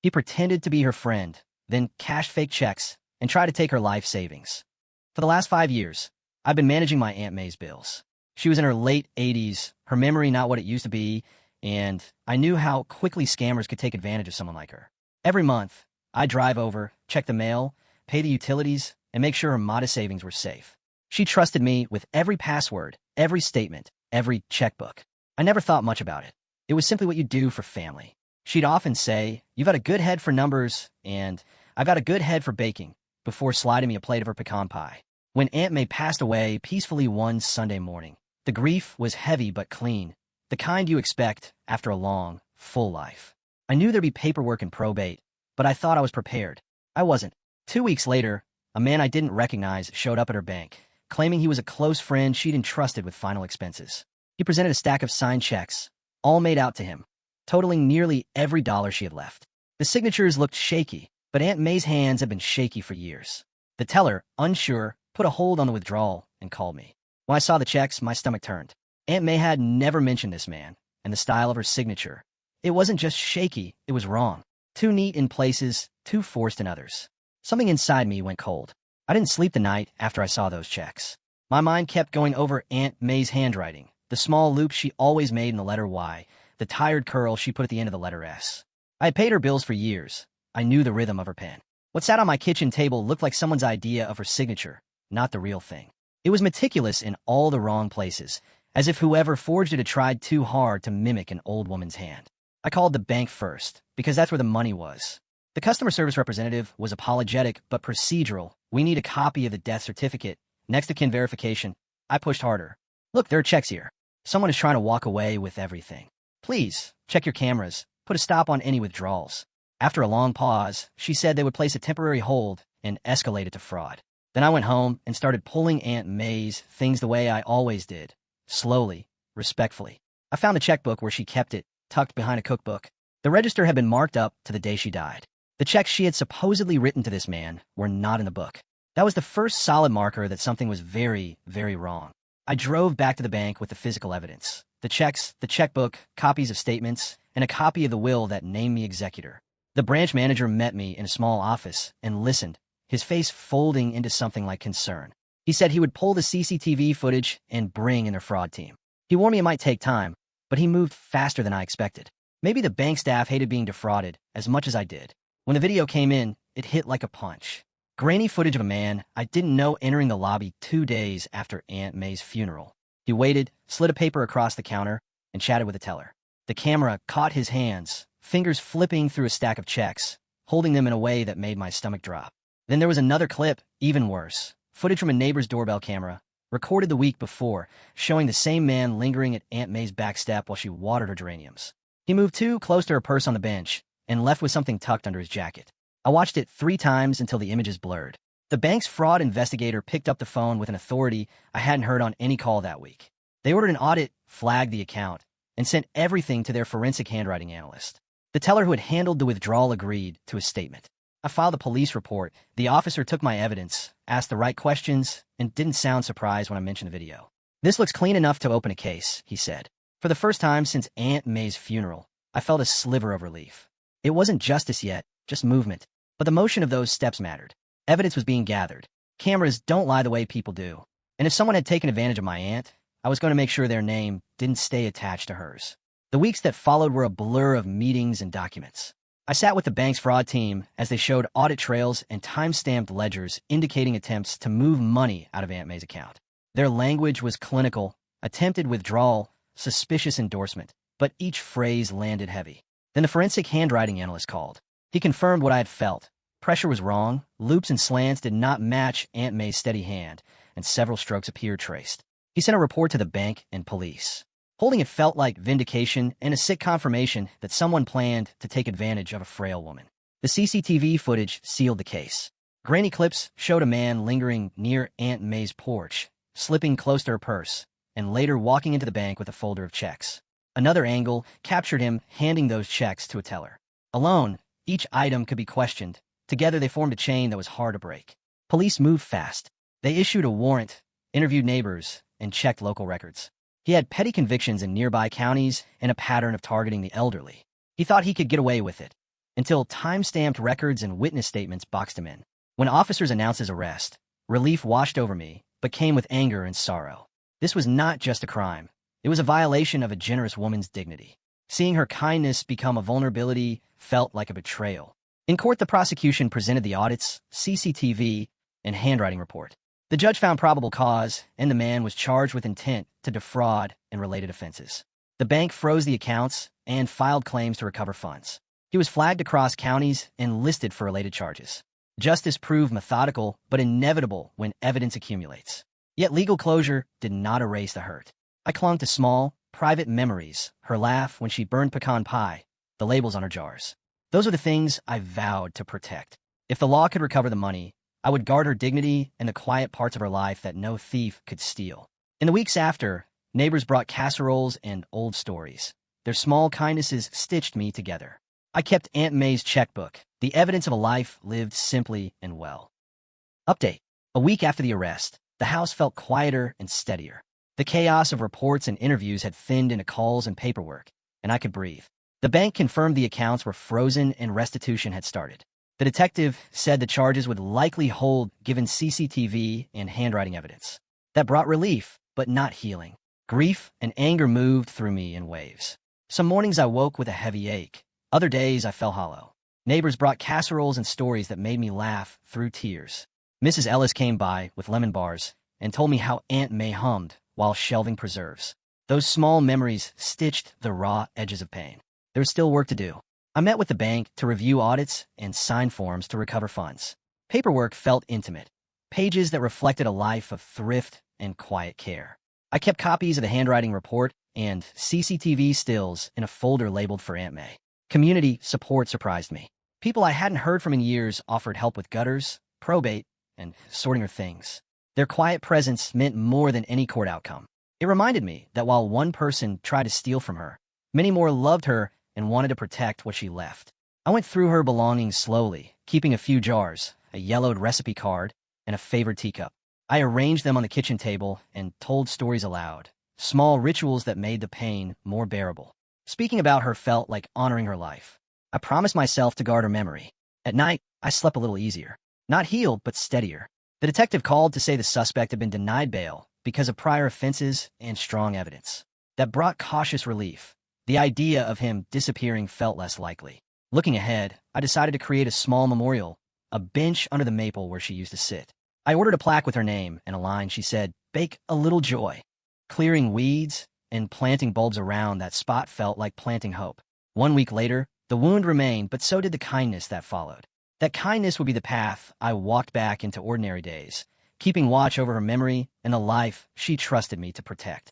He pretended to be her friend, then cashed fake checks and tried to take her life savings. For the last 5 years, I've been managing my Aunt May's bills. She was in her late 80s, her memory not what it used to be, and I knew how quickly scammers could take advantage of someone like her. Every month, I'd drive over, check the mail, pay the utilities, and make sure her modest savings were safe. She trusted me with every password, every statement, every checkbook. I never thought much about it. It was simply what you do for family. She'd often say, "You've got a good head for numbers," and "I've got a good head for baking," before sliding me a plate of her pecan pie. When Aunt May passed away peacefully one Sunday morning, the grief was heavy but clean, the kind you expect after a long, full life. I knew there'd be paperwork and probate, but I thought I was prepared. I wasn't. 2 weeks later, a man I didn't recognize showed up at her bank, claiming he was a close friend she'd entrusted with final expenses. He presented a stack of signed checks, all made out to him, totaling nearly every dollar she had left. The signatures looked shaky, but Aunt May's hands had been shaky for years. The teller, unsure, put a hold on the withdrawal and called me. When I saw the checks, my stomach turned. Aunt May had never mentioned this man, and the style of her signature. It wasn't just shaky, it was wrong. Too neat in places, too forced in others. Something inside me went cold. I didn't sleep the night after I saw those checks. My mind kept going over Aunt May's handwriting, the small loop she always made in the letter Y, the tired curl she put at the end of the letter S. I had paid her bills for years. I knew the rhythm of her pen. What sat on my kitchen table looked like someone's idea of her signature, not the real thing. It was meticulous in all the wrong places, as if whoever forged it had tried too hard to mimic an old woman's hand. I called the bank first, because that's where the money was. The customer service representative was apologetic but procedural. "We need a copy of the death certificate. Next of kin verification." I pushed harder. "Look, there are checks here. Someone is trying to walk away with everything. Please, check your cameras. Put a stop on any withdrawals." After a long pause, she said they would place a temporary hold and escalate it to fraud. Then I went home and started pulling Aunt May's things the way I always did, slowly, respectfully. I found the checkbook where she kept it, tucked behind a cookbook. The register had been marked up to the day she died. The checks she had supposedly written to this man were not in the book. That was the first solid marker that something was very, very wrong. I drove back to the bank with the physical evidence. The checks, the checkbook, copies of statements, and a copy of the will that named me executor. The branch manager met me in a small office and listened, his face folding into something like concern. He said he would pull the CCTV footage and bring in their fraud team. He warned me it might take time, but he moved faster than I expected. Maybe the bank staff hated being defrauded as much as I did. When the video came in, it hit like a punch. Grainy footage of a man I didn't know entering the lobby 2 days after Aunt May's funeral. He waited, slid a paper across the counter, and chatted with the teller. The camera caught his hands, fingers flipping through a stack of checks, holding them in a way that made my stomach drop. Then there was another clip, even worse. Footage from a neighbor's doorbell camera, recorded the week before, showing the same man lingering at Aunt May's back step while she watered her geraniums. He moved too close to her purse on the bench and left with something tucked under his jacket. I watched it 3 times until the images blurred. The bank's fraud investigator picked up the phone with an authority I hadn't heard on any call that week. They ordered an audit, flagged the account, and sent everything to their forensic handwriting analyst. The teller who had handled the withdrawal agreed to a statement. I filed a police report. The officer took my evidence, asked the right questions, and didn't sound surprised when I mentioned the video. "This looks clean enough to open a case," he said. For the first time since Aunt May's funeral, I felt a sliver of relief. It wasn't justice yet, just movement. But the motion of those steps mattered. Evidence was being gathered. Cameras don't lie the way people do. And if someone had taken advantage of my aunt, I was going to make sure their name didn't stay attached to hers. The weeks that followed were a blur of meetings and documents. I sat with the bank's fraud team as they showed audit trails and time-stamped ledgers indicating attempts to move money out of Aunt May's account. Their language was clinical, attempted withdrawal, suspicious endorsement, but each phrase landed heavy. Then the forensic handwriting analyst called. He confirmed what I had felt. Pressure was wrong, loops and slants did not match Aunt May's steady hand, and several strokes appeared traced. He sent a report to the bank and police. Holding it felt like vindication and a sick confirmation that someone planned to take advantage of a frail woman. The CCTV footage sealed the case. Grainy clips showed a man lingering near Aunt May's porch, slipping close to her purse, and later walking into the bank with a folder of checks. Another angle captured him handing those checks to a teller. Alone, each item could be questioned. Together they formed a chain that was hard to break. Police moved fast. They issued a warrant, interviewed neighbors, and checked local records. He had petty convictions in nearby counties and a pattern of targeting the elderly. He thought he could get away with it. until time-stamped records and witness statements boxed him in. When officers announced his arrest, relief washed over me, but came with anger and sorrow. This was not just a crime. It was a violation of a generous woman's dignity. Seeing her kindness become a vulnerability felt like a betrayal. In court, the prosecution presented the audits, CCTV, and handwriting report. The judge found probable cause, and the man was charged with intent to defraud and related offenses. The bank froze the accounts and filed claims to recover funds. He was flagged across counties and listed for related charges. Justice proved methodical but inevitable when evidence accumulates. Yet legal closure did not erase the hurt. I clung to small, private memories, her laugh when she burned pecan pie, the labels on her jars. Those are the things I vowed to protect. If the law could recover the money, I would guard her dignity and the quiet parts of her life that no thief could steal. In the weeks after, neighbors brought casseroles and old stories. Their small kindnesses stitched me together. I kept Aunt May's checkbook, the evidence of a life lived simply and well. Update. A week after the arrest, the house felt quieter and steadier. The chaos of reports and interviews had thinned into calls and paperwork, and I could breathe. The bank confirmed the accounts were frozen and restitution had started. The detective said the charges would likely hold given CCTV and handwriting evidence. That brought relief, but not healing. Grief and anger moved through me in waves. Some mornings I woke with a heavy ache. Other days I fell hollow. Neighbors brought casseroles and stories that made me laugh through tears. Mrs. Ellis came by with lemon bars and told me how Aunt May hummed while shelving preserves. Those small memories stitched the raw edges of pain. There was still work to do. I met with the bank to review audits and sign forms to recover funds. Paperwork felt intimate, pages that reflected a life of thrift and quiet care. I kept copies of the handwriting report and CCTV stills in a folder labeled for Aunt May. Community support surprised me. People I hadn't heard from in years offered help with gutters, probate, and sorting her things. Their quiet presence meant more than any court outcome. It reminded me that while one person tried to steal from her, many more loved her and wanted to protect what she left. I went through her belongings slowly, keeping a few jars, a yellowed recipe card, and a favorite teacup. I arranged them on the kitchen table and told stories aloud, small rituals that made the pain more bearable. Speaking about her felt like honoring her life. I promised myself to guard her memory. At night, I slept a little easier. Not healed, but steadier. The detective called to say the suspect had been denied bail because of prior offenses and strong evidence. That brought cautious relief. The idea of him disappearing felt less likely. Looking ahead, I decided to create a small memorial, a bench under the maple where she used to sit. I ordered a plaque with her name and a line. She said, "Bake a little joy." Clearing weeds and planting bulbs around that spot felt like planting hope. 1 week later, the wound remained, but so did the kindness that followed. That kindness would be the path I walked back into ordinary days, keeping watch over her memory and the life she trusted me to protect.